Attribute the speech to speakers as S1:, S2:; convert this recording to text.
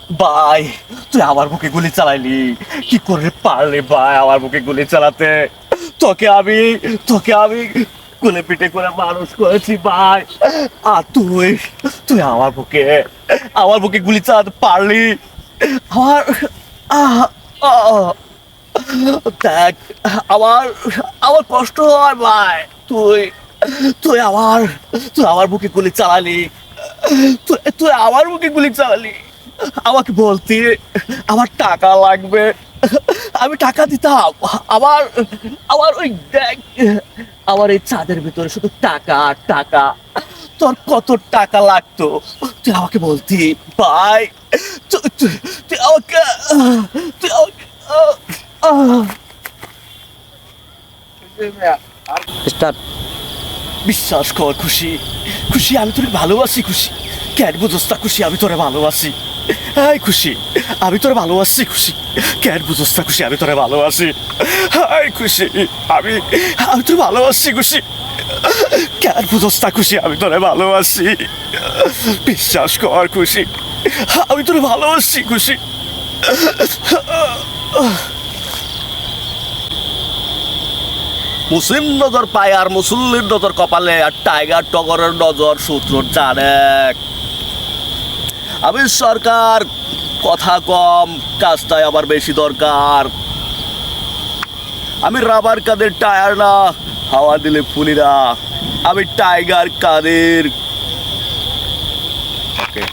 S1: ভাই তুই আমার বুকে গুলি চালাইলি, কি করে পারলি ভাই আমার বুকে গুলি চালাতে? তোকে আমি তোকে আমি কোলে পিঠে করে মানুষ করেছি ভাই, আর তুই তুই আমার বুকে গুলি চালাতে পারলি? আমার আহ, আহ, দেখ, আমার আমার কষ্ট হয় ভাই। তুই তুই আমার তুই আমার বুকে গুলি চালালি, তুই তুই আমার বুকে গুলি চালালি। আমাকে বলতি আমার টাকা লাগবে, আমি টাকা দিতাম। আমার আমার ওই দেখ, আমার এই চাঁদের ভিতরে শুধু টাকা আর টাকা। তোর কত টাকা লাগতো তুই আমাকে বলতি ভাই। তুই আমাকে তুই আমাকে
S2: স্টার্ট।
S1: বিশ্বাস কর খুশি, খুশি আমি তোরে ভালোবাসি। খুশি কেন বুঝোস না? খুশি আমি তোরে ভালোবাসি। হাই খুশি, আমি তোরে ভালোবাসি। খুশি কেন বুঝোস না? খুশি আমি তোরে ভালোবাসি। হাই খুশি, আমি আমি তোরে ভালোবাসি। খুশি কেন বুঝোস না? খুশি আমি তোরে ভালোবাসি। বিশ্বাস কর খুশি, আমি তোরে ভালোবাসি। খুশি মুসলিম নজর পায় আর মুসল্লির নজর কপালে, আর টাইগার টগরের নজর সূত্র জানে। আমি সরকার, কথা কম কাজটাই আমার বেশি দরকার। আমি রাবার কাদের টায়ার না, হাওয়া দিলে ফুলি না। আমি টাইগার কাদের। ওকে।